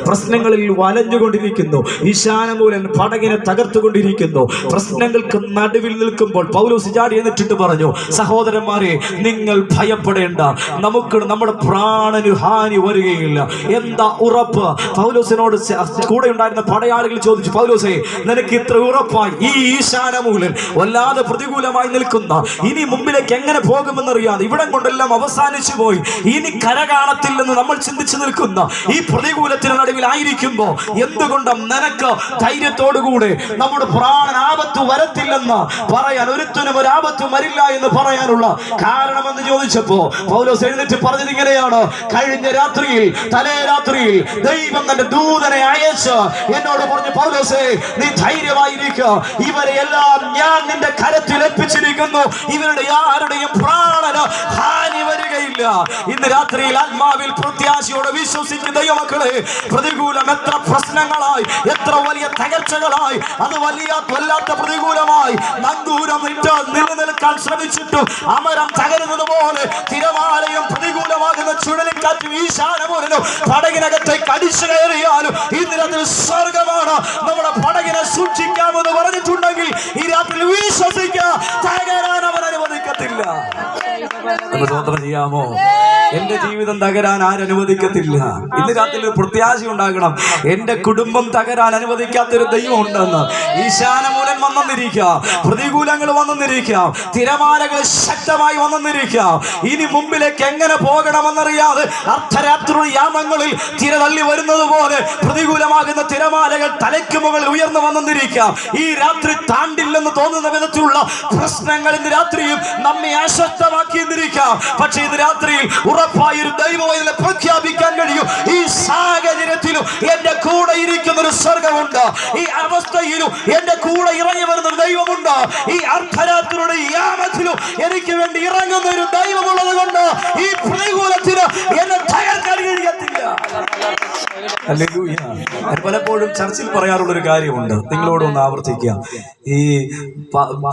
പ്രശ്നങ്ങളിൽ വലഞ്ഞുകൊണ്ടിരിക്കുന്നു. ഈശാനമൂലൻ പടകിനെ തകർത്തുകൊണ്ടിരിക്കുന്നു. പ്രശ്നങ്ങൾക്ക് നടുവിൽ നിൽക്കുമ്പോൾ പൗലോസ് ചാടി എന്നിട്ട് പറഞ്ഞു, സഹോദരന്മാരെ, നിങ്ങൾ ഭയപ്പെടേണ്ട, നമുക്ക് നമ്മുടെ പ്രാണന് ഹാനി വരികയില്ല. എന്താ ഉറപ്പ്? പൗലോസിനോട് കൂടെ ഉണ്ടായിരുന്ന പടയാളികൾ ചോദിച്ചു, പൗലോസേ, നിനക്ക് ഇത്ര ഉറപ്പായി? ഈ ഈശാനമൂലൻ വല്ലാതെ പ്രതികൂലമായി നിൽക്കുന്ന, ഇനി മുമ്പിലേക്ക് എങ്ങനെ പോകുമെന്നറിയാതെ ഇവിടം കൊണ്ടെല്ലാം അവസാനിച്ചു പോയി, ഇനി കര കാണത്തില്ലെന്ന് നമ്മൾ ചിന്തിച്ചു നിൽക്കുന്ന ഈ പ്രതികൂല നടുവിലായിരിക്കുമ്പോ എന്തുകൊണ്ട് നിനക്ക് ധൈര്യത്തോടുകൂടെ നമ്മുടെ പ്രാണൻ ആപത്ത് വരത്തില്ലെന്ന് പറയാൻ, ഒരുത്തനും ഒരു ആപത്തും വരില്ല എന്ന് പറയാനുള്ള കാരണമെന്ന് ചോദിച്ചപ്പോ പൗലോസ് എഴുന്നേറ്റ് പറഞ്ഞത് ഇങ്ങനെയാണ്, കഴിഞ്ഞ രാത്രിയിൽ, തലേ രാത്രിയിൽ ദൈവം തന്റെ ദൂതനെ അയച്ച് എന്നോട് പറഞ്ഞു, പൗലോസേ, നീ ധൈര്യമായിരിക്കുക, ഇവരെ എല്ലാം ഞാൻ നിന്റെ കരത്തിൽ ഏൽപ്പിച്ചിരിക്കുന്നു, ഇവരുടെ ആരുടെയും പ്രാണന് ഹാനി വരികയില്ല. ഇന്ന് രാത്രിയിൽ ആത്മാവിൽ പ്രത്യാശയോടെ വിശ്വസിക്കുന്ന ദൈവമക്കളെ, പ്രതികൂലം എത്ര പ്രശ്നങ്ങളായി, എത്ര വലിയ തകർച്ചകളായി, അത് വല്ലാത്ത പ്രതികൂലമായി നങ്കൂരം ഇട്ട് നിലനിൽക്കാൻ ശ്രമിച്ചിട്ടും അമരം തകരുന്നത് പോലെ തിരമാലയും പ്രതികൂലമാകുന്ന ചുഴലിക്കാറ്റും ഈശാനമൂലനും പടകിനകത്തേക്ക് അടിച്ചു കയറിയാലും ഈ നിരത്തിൽ സ്വർഗമാണ് നമ്മുടെ പടകിനെ സൂക്ഷിക്കാമെന്ന് പറഞ്ഞിട്ടുണ്ടെങ്കിൽ ഈ രാത്രി വിശ്വസിക്കുക, തകരാൻ അവൻ അനുവദിക്കത്തില്ല. ചെയ്യാമോ? എന്റെ ജീവിതം തകരാൻ ആരനുവദിക്കത്തില്ല. ഇന്ന് രാത്രി ഒരു പ്രത്യാശ ഉണ്ടാകണം, എന്റെ കുടുംബം തകരാൻ അനുവദിക്കാത്തൊരു ദൈവം ഉണ്ടെന്ന്. ഈശാനമൂലൻ വന്നിരിക്കാം, പ്രതികൂലങ്ങൾ വന്നിരിക്കാം, തിരമാലകൾ ശക്തമായി വന്നിരിക്കാം. ഇനി മുമ്പിലേക്ക് എങ്ങനെ പോകണമെന്നറിയാതെ അർദ്ധരാത്രി യാമങ്ങളിൽ തിര തള്ളി വരുന്നത് പോലെ പ്രതികൂലമാകുന്ന തിരമാലകൾ തലയ്ക്ക് മുകളിൽ ഉയർന്നു വന്നിരിക്കാം. ഈ രാത്രി താണ്ടില്ലെന്ന് തോന്നുന്ന വിധത്തിലുള്ള പ്രശ്നങ്ങൾ ഇന്ന് രാത്രിയും നമ്മെ അസ്വസ്ഥമാക്കിയിരിക്കാം. പക്ഷേ ഇന്ന് രാത്രിയിൽ ഉറപ്പായൊരു ദൈവവചനം പ്രഖ്യാപിക്കാൻ കഴിയും, ഈ സാഹചര്യത്തിലും എന്റെ കൂടെ ഇരിക്കുന്ന ഒരു സ്വർഗമുണ്ട്, ഈ അവസ്ഥയിലും എന്റെ കൂടെ ഇറങ്ങി വരുന്ന ഒരു ദൈവമുണ്ട്, ഈ അർദ്ധരാത്രിയുടെ യാമത്തിലും എനിക്ക് വേണ്ടി ഇറങ്ങുന്ന ഒരു ദൈവമുള്ളത് കൊണ്ട് ഈ പ്രതികൂലത്തിന് എന്നെ തകർക്കാൻ കഴിയത്തില്ല. പലപ്പോഴും ചർച്ചിൽ പറയാറുള്ളൊരു കാര്യമുണ്ട്, നിങ്ങളോടൊന്ന് ആവർത്തിക്കാം. ഈ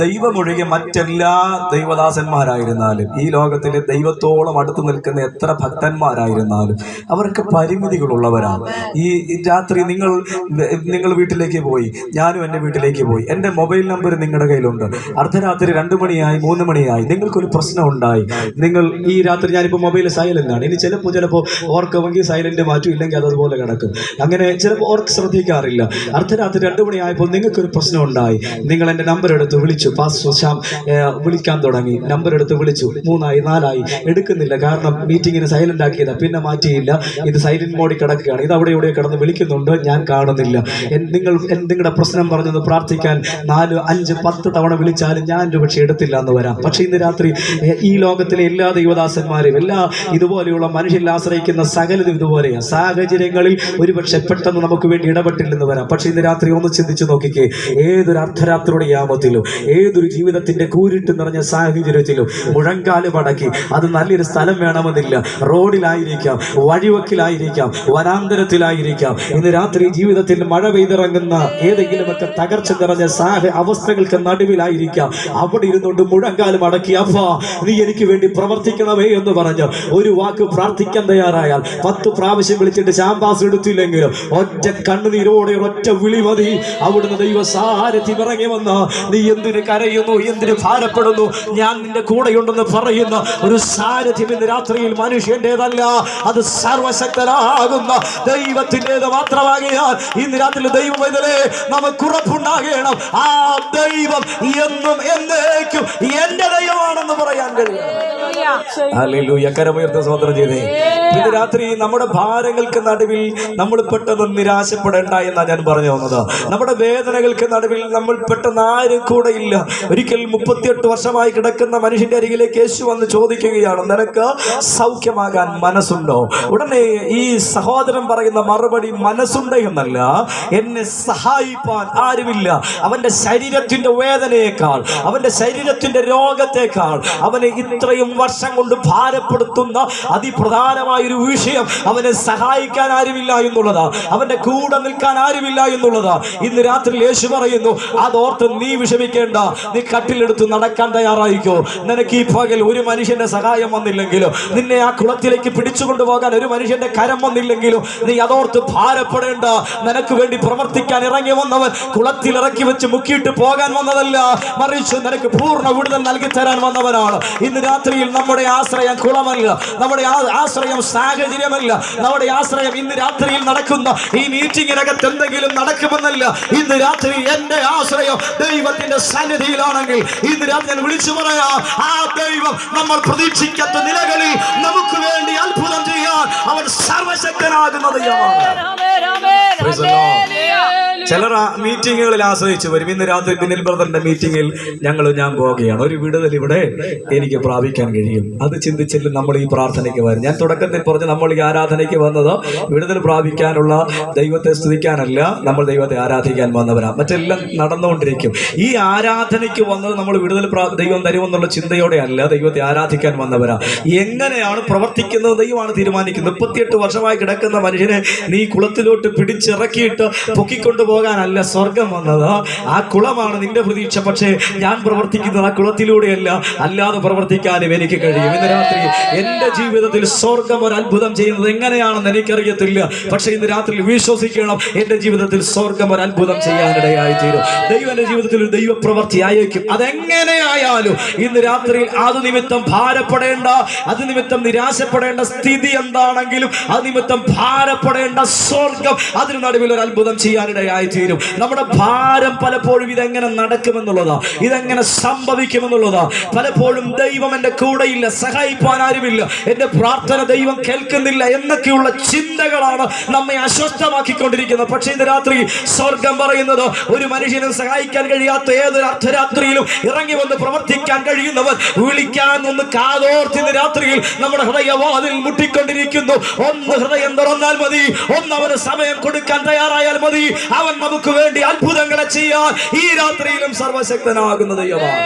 ദൈവമൊഴികെ മറ്റെല്ലാ ദൈവദാസന്മാരായിരുന്നാലും, ഈ ലോകത്തിലെ ദൈവത്തോളം അടുത്ത് നിൽക്കുന്ന എത്ര ഭക്തന്മാരായിരുന്നാലും അവർക്ക് പരിമിതികളുള്ളവരാണ്. ഈ രാത്രി നിങ്ങൾ വീട്ടിലേക്ക് പോയി, ഞാനും എൻ്റെ വീട്ടിലേക്ക് പോയി, എൻ്റെ മൊബൈൽ നമ്പർ നിങ്ങളുടെ കയ്യിലുണ്ട്. അർദ്ധരാത്രി 2 മണിയായി 3 മണിയായി നിങ്ങൾക്കൊരു പ്രശ്നം ഉണ്ടായി, നിങ്ങൾ ഈ രാത്രി, ഞാനിപ്പോൾ മൊബൈൽ സൈലന്റ് ആണ്, ഇനി ചിലപ്പോൾ ഓർക്കുമെങ്കിൽ സൈലന്റ് മാറ്റും, ഇല്ലെങ്കിൽ അതുപോലെ കിടക്കും, അങ്ങനെ ചിലപ്പോൾ ഓർക്ക് ശ്രദ്ധിക്കാറില്ല. അർദ്ധരാത്രി 2 മണിയായപ്പോൾ നിങ്ങൾക്കൊരു പ്രശ്നം ഉണ്ടായി, നിങ്ങൾ എൻ്റെ നമ്പർ എടുത്ത് വിളിച്ചു, പാസ്റ്റർ ശ്യാം വിളിക്കാൻ തുടങ്ങി, നമ്പർ എടുത്ത് വിളിച്ചു, 3 ആയി 4 ആയി, എടുക്കുന്നില്ല, കാരണം മീറ്റിങ്ങിന് സൈലന്റ് ആക്കിയതാ, പിന്നെ മാറ്റിയില്ല, ഇത് സൈലന്റ് മോഡിൽ കിടക്കുകയാണ്, ഇത് അവിടെ ഇവിടെ കിടന്ന് വിളിക്കുന്നുണ്ട്, ഞാൻ കാണുന്നില്ല. നിങ്ങളുടെ പ്രശ്നം പറഞ്ഞത് പ്രാർത്ഥിക്കാൻ 4, 5, 10 തവണ വിളിച്ചാലും ഞാൻ പക്ഷെ എടുത്തില്ല എന്ന് വരാം. പക്ഷെ ഇന്ന് രാത്രി ഈ ലോകത്തിലെ എല്ലാ ദൈവദാസന്മാരെയും, എല്ലാ ഇതുപോലെയുള്ള മനുഷ്യരിൽ ആശ്രയിക്കുന്ന സകലതും ഇതുപോലെയാണ്. സാഹചര്യങ്ങളിൽ ഒരുപക്ഷെ പെട്ടെന്ന് നമുക്ക് വേണ്ടി ഇടപെട്ടില്ലെന്ന് വരാം. പക്ഷെ ഇന്ന് രാത്രി ഒന്ന് ചിന്തിച്ചു നോക്കിക്കേ, ഏതൊരു അർദ്ധരാത്രിയുടെ യാമത്തിലും, ഏതൊരു ജീവിതത്തിന്റെ കൂരിട്ട് നിറഞ്ഞ സാഹചര്യത്തിലും മുഴങ്കാല് മടക്കി, അത് നല്ലൊരു സ്ഥലം വേണമെന്നില്ല, റോഡിലായിരിക്കാം, വഴിവക്കിലായിരിക്കാം, വനാന്തരത്തിലായിരിക്കാം, ഇന്ന് രാത്രി ജീവിതത്തിൽ മഴ പെയ്തിറങ്ങുന്ന ഏതെങ്കിലുമൊക്കെ തകർച്ച നിറഞ്ഞ അവസ്ഥകൾക്ക് നടുവിലായിരിക്കാം, അവിടെ ഇരുന്നുകൊണ്ട് മുഴങ്കാല് മടക്കി, അപ്പാ നീ എനിക്ക് വേണ്ടി പ്രവർത്തിക്കണമേ എന്ന് പറഞ്ഞ് ഒരു വാക്ക് പ്രാർത്ഥിക്കാൻ തയ്യാറായാൽ 10 പ്രാവശ്യം വിളിച്ചിട്ട് ശാമ്പാസ് എടുത്തില്ലെങ്കിലും ഒറ്റ കണ്ണുനീരോടെ ഒറ്റ വിളി മതി, അവിടുന്ന് ദൈവ സാരഥ്യം ഇറങ്ങി വന്ന്, നീ എന്തിന് കരയുന്നു, എന്തിന് ഭാരപ്പെടുന്നു, ഞാൻ നിന്റെ കൂടെയുണ്ടെന്ന് പറയുന്ന ഒരു സാരഥ്യം ഇന്ന് രാത്രിയിൽ മനുഷ്യന്റേതല്ല, അത് സർവശക്തനാകുന്ന ദൈവത്തിൻ്റെത് മാത്രമാകിയാൽ ഇന്ന് രാത്രി ദൈവമേ നമുക്ക് ഉറപ്പുണ്ടാകണം, ആ ദൈവം എന്നും എന്നേക്കും എന്റെ ദൈവമാണെന്ന് പറയാൻ കഴിയും. ഹല്ലേലൂയ. കരമുയർത്തി സ്തോത്രം ചെയ്തേ. ഇന്ന് രാത്രി നമ്മുടെ ഭാരങ്ങൾക്ക് നടുവിൽ നമ്മൾ പെട്ടെന്ന് നിരാശപ്പെടേണ്ട എന്നാ ഞാൻ പറഞ്ഞു വന്നത്. നമ്മുടെ വേദനകൾക്ക് നടുവിൽ നമ്മൾ പെട്ടെന്ന് ആരും കൂടെ ഇല്ല. ഒരിക്കൽ 38 വർഷമായി കിടക്കുന്ന മനുഷ്യന്റെ അരികിലേക്ക് യേശു വന്ന് ചോദിക്കുകയാണ്, നിനക്ക് സൗഖ്യമാകാൻ മനസ്സുണ്ടോ? ഉടനെ ഈ സഹോദരൻ പറയുന്ന മറുപടി, മനസ്സുണ്ട് എന്നല്ല, എന്നെ സഹായിപ്പാൻ ആരുമില്ല. അവന്റെ ശരീരത്തിന്റെ വേദനയേക്കാൾ, അവന്റെ ശരീരത്തിന്റെ രോഗത്തെക്കാൾ, അവനെ ഇത്രയും വർഷം കൊണ്ട് ഭാരപ്പെടുത്തുന്ന അതിപ്രധാനമായ ഒരു വിഷയം. അവനെ സഹായിക്കാൻ ആരുമില്ല എന്നുള്ളതാ, അവന്റെ കൂടെ നിൽക്കാൻ ആരുമില്ല എന്നുള്ളതാ. ഇന്ന് രാത്രി യേശു പറയുന്നു, അതോർത്ത് നീ വിഷമിക്കേണ്ട. നീ കട്ടിലെടുത്ത് നടക്കാൻ തയ്യാറായിക്കോ. നിനക്ക് ഈ പകൽ ഒരു മനുഷ്യന്റെ സഹായം വന്നില്ലെങ്കിലോ, നിന്നെ ആ കുളത്തിലേക്ക് പിടിച്ചുകൊണ്ടുപോകാൻ ഒരു മനുഷ്യന്റെ കരം വന്നില്ലെങ്കിലോ, നീ അതോർത്ത് ഭാരപ്പെടേണ്ട. നിനക്ക് വേണ്ടി പ്രവർത്തിക്കാൻ ഇറങ്ങി വന്നവൻ കുളത്തിൽ ഇറക്കി വെച്ച് മുക്കിയിട്ട് പോകാൻ വന്നതല്ല, മറിച്ച് നിനക്ക് പൂർണ്ണ വിടുതൽ നൽകി തരാൻ വന്നവനാണ്. ഇന്ന് രാത്രിയിൽ നമ്മുടെ ആശ്രയം കുളമല്ല, നമ്മുടെ ആശ്രയം സാഹചര്യമല്ല, നമ്മുടെ ആശ്രയം ഇന്ന് രാത്രിയിൽ നടക്കുന്ന ഈ മീറ്റിംഗിനകത്ത് എന്തെങ്കിലും നടക്കുമെന്നല്ല. ഇന്ന് രാത്രി എന്റെ ആശ്രയം ദൈവത്തിന്റെ സന്നിധിയിലാണെങ്കിൽ ഇന്ന് രാത്രി ഞാൻ വിളിച്ചു പറയാ, ആ ദൈവം നമ്മൾ പ്രതീക്ഷിക്കാത്ത നിലകളിൽ നമുക്ക് വേണ്ടി അത്ഭുതം ചെയ്യാൻ അവൻ സർവശക്തനാകുന്നത്. ചിലർ മീറ്റിങ്ങുകളിൽ ആശ്രയിച്ചു വരും. ഇന്ന് രാത്രി ബിനിൽ ബ്രദറിന്റെ മീറ്റിംഗിൽ ഞാൻ പോവുകയാണ്, ഒരു വിടുതൽ ഇവിടെ എനിക്ക് പ്രാപിക്കാൻ കഴിയും. അത് ചിന്തിച്ചില്ല നമ്മൾ ഈ പ്രാർത്ഥനയ്ക്ക് വരും. ഞാൻ തുടക്കത്തിൽ പറഞ്ഞ് നമ്മൾ ഈ ആരാധനയ്ക്ക് വന്നത് വിടുതൽ പ്രാപിക്കാനുള്ള, ദൈവത്തെ സ്തുതിക്കാനല്ല, നമ്മൾ ദൈവത്തെ ആരാധിക്കാൻ വന്നവരാണ്. മറ്റെല്ലാം നടന്നുകൊണ്ടിരിക്കും. ഈ ആരാധനയ്ക്ക് വന്നത് നമ്മൾ വിടുതൽ ദൈവം തരുമെന്നുള്ള ചിന്തയോടെ അല്ല, ദൈവത്തെ ആരാധിക്കാൻ വന്നവരാ. എങ്ങനെയാണ് പ്രവർത്തിക്കുന്നത് ദൈവമാണ് തീരുമാനിക്കുന്നത്. 38 വർഷമായി കിടക്കുന്ന മനുഷ്യനെ നീ കുളത്തിലോട്ട് പിടിച്ചിറക്കിയിട്ട് പൊക്കിക്കൊണ്ടുപോകാനല്ല സ്വർഗം വന്നത്. ആ കുളമാണ് നിന്റെ പ്രതീക്ഷ. പക്ഷേ ഞാൻ പ്രവർത്തിക്കുന്നത് ആ കുളത്തിലൂടെയല്ല, അല്ലാതെ പ്രവർത്തിക്കാനും എനിക്ക് കഴിയും. ഇന്ന് രാത്രി എന്റെ ജീവിതത്തിൽ സ്വർഗം ഒരു അത്ഭുതം ചെയ്യുന്നത് എങ്ങനെയാണെന്ന് എനിക്കറിയത്തില്ല. പക്ഷെ ഇന്ന് രാത്രി വിശ്വസിക്കണം, എന്റെ ജീവിതത്തിൽ സ്വർഗം ഒരു അത്ഭുതം ചെയ്യാനിടയായി തീരും. ദൈവം എന്റെ ജീവിതത്തിൽ ഒരു ദൈവപ്രവൃത്തി അയക്കും. അതെങ്ങനെയായാലും ഇന്ന് രാത്രിയിൽ അത് നിമിത്തം ഭാരപ്പെടേണ്ട, അത് നിമിത്തം നിരാശപ്പെടേണ്ട സ്ഥിതി എന്താണെങ്കിലും അത് നിമിത്തം ഭാരപ്പെടേണ്ട. സ്വർഗം അതിന് നടുവിൽ ഒരു അത്ഭുതം ചെയ്യാനിടയായി തീരും. നമ്മുടെ ഭാരം പലപ്പോഴും ഇതെങ്ങനെ നടക്കുമെന്നുള്ളതാ, ഇതെങ്ങനെ സംഭവിക്കുമെന്നുള്ളതാ. പലപ്പോഴും ദൈവം എന്റെ കൂടെയില്ല, സഹായിപ്പാൻ ആരുമില്ല, എന്റെ പ്രാർത്ഥന ദൈവം കേൾക്കുന്നില്ല എന്നൊക്കെയുള്ള ചിന്തകളാണ് നമ്മെ അസ്വസ്ഥമാക്കിക്കൊണ്ടിരിക്കുന്നത്. പക്ഷേ ഇന്ന് രാത്രി സ്വർഗം പറയുന്നത്, ഒരു മനുഷ്യനും സഹായിക്കാൻ കഴിയാത്ത ഏതൊരു അർദ്ധരാത്രിയിലും ഇറങ്ങി വന്ന് പ്രവർത്തിക്കാൻ കഴിയുന്നവൻ വിളിക്കാൻ ഒന്ന് കാതോർത്ത് ഇന്ന് രാത്രിയിൽ നമ്മുടെ ഹൃദയവാതിൽ മുട്ടിക്കൊണ്ടിരിക്കുന്നു. ഒന്ന് ഹൃദയം തുറന്നാൽ മതി, ഒന്ന് അവന് സമയം കൊടുക്കാൻ തയ്യാറായാൽ മതി. അവൻ നമുക്ക് വേണ്ടി അത്ഭുതങ്ങളെ ചെയ്യാൻ ഈ രാത്രിയിലും സർവശക്തനാകുന്ന ദൈവമാണ്.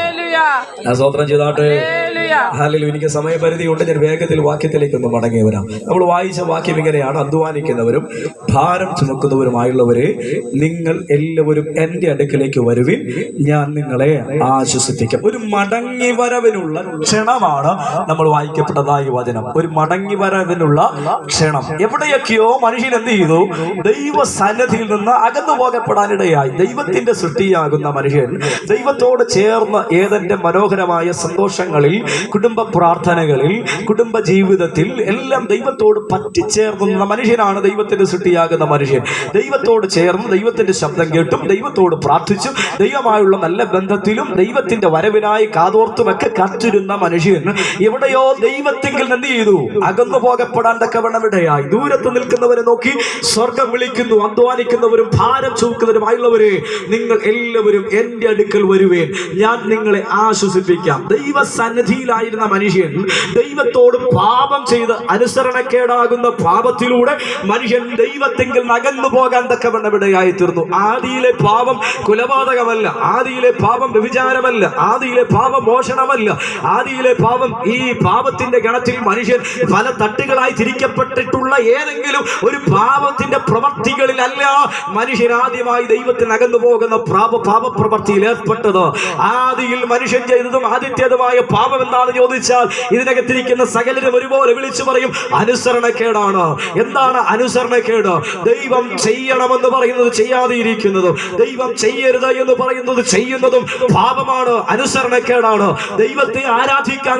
സ്തോത്രം ചെയ്താട്ടെ. ഹല്ലേലൂയ. എനിക്ക് സമയപരിധി ഉണ്ട്, ഞാൻ വേഗത്തിൽ വാക്യത്തിലേക്ക് ഒന്ന് മടങ്ങി വരാം. നമ്മൾ വായിച്ച വാക്യം ഇങ്ങനെയാണ്: അധ്വാനിക്കുന്നവരും ഭാരം ചുമക്കുന്നവരുമായുള്ളവരെ നിങ്ങൾ എല്ലാവരും എന്റെ അടുക്കലേക്ക് വരുവിൻ, ഞാൻ നിങ്ങളെ ആശ്വസിപ്പിക്കാം. ഒരു മടങ്ങി വരവിനുള്ള ക്ഷണമാണ് നമ്മൾ വായിക്കപ്പെട്ടതായ വചനം. ഒരു മടങ്ങി വരവിനുള്ള ക്ഷണം. എവിടെയൊക്കെയോ മനുഷ്യൻ എന്ത് ചെയ്തു? ദൈവ സന്നിധിയിൽ നിന്ന് അകന്നു പോകപ്പെടാനിടയായി. ദൈവത്തിന്റെ സൃഷ്ടിയാകുന്ന മനുഷ്യൻ ദൈവത്തോട് ചേർന്ന് ഏതെന്റെ മനോഹരമായ സന്തോഷങ്ങളിൽ, കുടുംബ പ്രാർത്ഥനകളിൽ, കുടുംബ ജീവിതത്തിൽ എല്ലാം ദൈവത്തോട് പറ്റിച്ചേർന്ന മനുഷ്യനാണ് ദൈവത്തിന്റെ സൃഷ്ടിയാകുന്ന മനുഷ്യൻ. ദൈവത്തോട് ചേർന്ന് ദൈവത്തിന്റെ ശബ്ദം കേട്ടും ദൈവത്തോട് പ്രാർത്ഥിച്ചും ദൈവമായുള്ള നല്ല ബന്ധത്തിലും ദൈവത്തിന്റെ വരവിനായി കാതോർത്തുമൊക്കെ കാത്തിരുന്ന മനുഷ്യൻ എവിടെയോ ദൈവത്തിങ്കിൽ എന്ത് ചെയ്തു? അകന്നു പോകപ്പെടാൻ തക്കവണ്ണം ഇടയായി. ദൂരത്ത് നിൽക്കുന്നവരെ നോക്കി സ്വർഗം വിളിക്കുന്നു: അധ്വാനിക്കുന്നവരും ഭാരം ചുമക്കുന്നവരുമായുള്ളവരെ നിങ്ങൾ എല്ലാവരും എന്റെ അടുക്കൽ വരുവേൻ, ഞാൻ നിങ്ങളെ ആശ്വസിപ്പിക്കാം. ദൈവസന്നിധിയിലായിരുന്ന മനുഷ്യൻ ദൈവത്തോട് പാപം ചെയ്ത് അനുസരണക്കേടാകുന്ന പാപത്തിലൂടെ മനുഷ്യൻ ദൈവത്തെങ്കിൽ അകന്നു പോകാൻ തക്കവണ്ണം ഇടയായി തീർന്നു. ആദിയിലെ പാപം കൊലപാതകമല്ല, ആദിയിലെ പാപം വ്യഭിചാരമല്ല, ആദിയിലെ പാപം മോഷണമല്ല, ആദിയിലെ പാപം ഈ പാപത്തിന്റെ ഗണത്തിൽ മനുഷ്യൻ പല തട്ടുകളായി തിരിക്കപ്പെട്ടിട്ടുള്ള ഏതെങ്കിലും ഒരു പാപത്തിന്റെ പ്രവർത്തികളിലല്ല മനുഷ്യൻ ആദ്യമായി ദൈവത്തിന് അകന്നു പോകുന്ന പാപപ്രവർത്തിയിൽ ഏർപ്പെട്ടത്. ആദിയിൽ മനുഷ്യൻ ചെയ്തതും ആദിത്യതുമായ പാപം എന്താണെന്ന് ചോദിച്ചാൽ ഇതിനകത്തിരിക്കുന്ന സകലരും ഒരുപോലെ വിളിച്ചു പറയും: അനുസരണക്കേടാണ്. എന്താണ് അനുസരണക്കേട്? ദൈവം ചെയ്യണമെന്ന് പറയുന്നത് ചെയ്യാതെ ഇരിക്കുന്നതും, ദൈവം ചെയ്യരുത് എന്ന് പറയുന്നത് ചെയ്യുന്നതും പാപമാണ്, അനുസരണക്കേടാണ്. ദൈവത്തെ ആരാധിക്കാൻ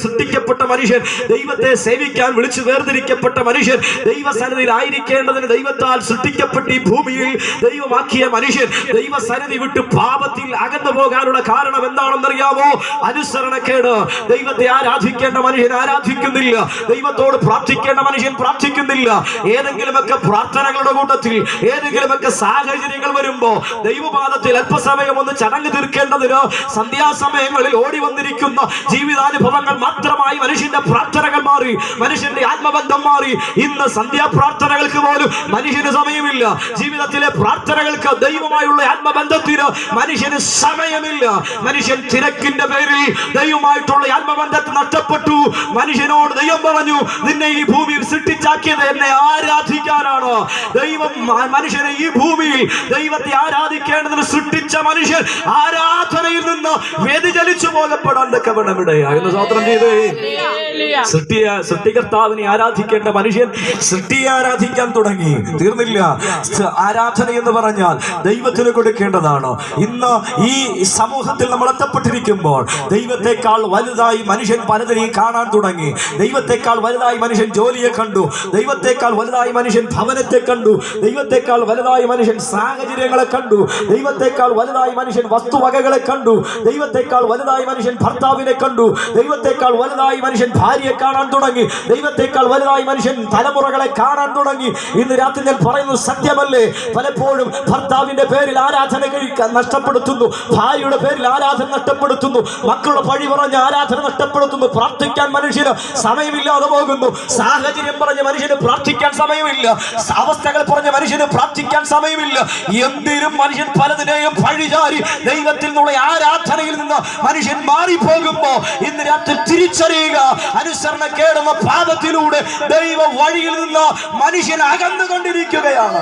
സൃഷ്ടിക്കപ്പെട്ട മനുഷ്യൻ, ദൈവത്തെ സേവിക്കാൻ വിളിച്ചു വേർതിരിക്കപ്പെട്ട മനുഷ്യൻ, ദൈവസന്നിധിയിൽ ആയിരിക്കേണ്ടതിന് ദൈവത്താൽ സൃഷ്ടിക്കപ്പെട്ട ഈ ഭൂമിയിൽ ദൈവമാക്കിയ മനുഷ്യൻ ദൈവസന്നിധി വിട്ട് പാപത്തിൽ അകന്നു പോകാനുള്ള കാരണം എന്താണെന്നറിയാമോ? അനുസരണക്കേട്. ദൈവത്തെ ആരാധിക്കേണ്ട മനുഷ്യൻ ആരാധിക്കുന്നില്ല, ദൈവത്തോട് പ്രാർത്ഥിക്കേണ്ട മനുഷ്യൻ പ്രാർത്ഥിക്കുന്നില്ല. ഏതെങ്കിലുമൊക്കെ പ്രാർത്ഥനകളുടെ കൂട്ടത്തിൽ ഏതെങ്കിലുമൊക്കെ സാഹചര്യങ്ങൾ വരുമ്പോ ദൈവപാദത്തിൽ അല്പസമയം ഒന്ന് ചടങ്ങ് തീർക്കേണ്ടതിന് സന്ധ്യാസമയങ്ങളിൽ ഓടി വന്നിരിക്കുന്ന ജീവിതാനുഭവങ്ങൾ മാത്രമായി മനുഷ്യന്റെ പ്രാർത്ഥനകൾ മാറി, മനുഷ്യന്റെ ആത്മബന്ധം മാറി. ഇന്ന് സന്ധ്യാപ്രാർത്ഥനകൾക്ക് പോലും മനുഷ്യന് സമയമില്ല. ജീവിതത്തിലെ പ്രാർത്ഥനകൾക്ക്, ദൈവമായുള്ള ആത്മബന്ധത്തിന് മനുഷ്യന് സമയമില്ല. മനുഷ്യൻ തിരക്കിന്റെ പേരിൽ ദൈവമായിട്ടുള്ള ആത്മബന്ധത്തെ നഷ്ടപ്പെട്ടു. മനുഷ്യനോട് ദൈവം പറഞ്ഞു, നിന്നെ ഈ ഭൂമിയിൽ സൃഷ്ടിച്ചാക്കിയത് എന്നെ ആരാധിക്കാനാണ്. ദൈവം മനുഷ്യനെ ഈ ഭൂമിയിൽ ദൈവത്തെ ആരാധിക്കേണ്ടതിന് സൃഷ്ടിച്ച മനുഷ്യൻ ആരാധനയിൽ നിന്ന് വ്യതിചലിച്ചു പോകപ്പെടാൻ തക്കവണ്ണമിടയായിരുന്നു. സ്വതന്ത്രം ചെയ്ത് സൃഷ്ടികർത്താവിനെ ആരാധിക്കേണ്ട മനുഷ്യൻ സൃഷ്ടിയെ ആരാധിക്കാൻ തുടങ്ങി. തീർന്നില്ല. ആരാധന എന്ന് പറഞ്ഞാൽ ദൈവത്തിന് കൊടുക്കേണ്ടതാണ്. ഇന്ന് ഈ സമൂഹത്തിൽ നമ്മൾ എത്തപ്പെട്ടിരിക്കുമ്പോൾ ദൈവത്തെക്കാൾ വലുതായി മനുഷ്യൻ പലതിനെയും കാണാൻ തുടങ്ങി. ദൈവത്തെക്കാൾ വലുതായി മനുഷ്യൻ ജോലിയെ കണ്ടു. ദൈവത്തെക്കാൾ വലുതായി മനുഷ്യൻ ഭവനത്തെ കണ്ടു. ദൈവത്തെക്കാൾ വലുതായി മനുഷ്യൻ സാഹചര്യങ്ങളെ കണ്ടു. ദൈവത്തെക്കാൾ വലുതായി മനുഷ്യൻ വസ്തുവകകളെ കണ്ടു. ദൈവത്തെക്കാൾ വലുതായി മനുഷ്യൻ ഭർത്താവിനെ കണ്ടു. ദൈവത്തെക്കാൾ വലുതായി മനുഷ്യൻ ഭാര്യയെ കാണാൻ തുടങ്ങി. ദൈവത്തെക്കാൾ വലുതായി മനുഷ്യൻ തലമുറകളെ കാണാൻ തുടങ്ങി. ഇന്ന് രാത്രി ഞാൻ പറയുന്നു, സത്യമല്ലേ? പലപ്പോഴും ഭർത്താവിന്റെ പേരിൽ ആരാധന നഷ്ടപ്പെടുത്തുന്നു, ഭാര്യയുടെ പേരിൽ ആരാധന നഷ്ടപ്പെടുത്തുന്നു, മക്കളുടെ പഴി പറഞ്ഞ് ആരാധന നഷ്ടപ്പെടുത്തുന്നു. പ്രാർത്ഥിക്കാൻ മനുഷ്യന് സമയമില്ലാതെ പോകുന്നു. സാഹചര്യം പറഞ്ഞ മനുഷ്യന് പ്രാർത്ഥിക്കാൻ സമയമില്ല. അവസ്ഥകൾ പറഞ്ഞ മനുഷ്യന് പ്രാർത്ഥിക്കാൻ സമയമില്ല. എന്തിനും മനുഷ്യൻ പലതിനെയും പഴിചാരി ദൈവത്തിൽ നിന്നുള്ള ആരാധനയിൽ നിന്ന് മനുഷ്യൻ മാറിപ്പോകുമ്പോ ഇന്ന് രാത്രി തിരിച്ചറിയുക, അനുസരണക്കേടുന്ന പാപത്തിലൂടെ ദൈവ വഴിയിൽ നിന്ന് മനുഷ്യൻ അകന്നുകൊണ്ടിരിക്കുകയാണ്.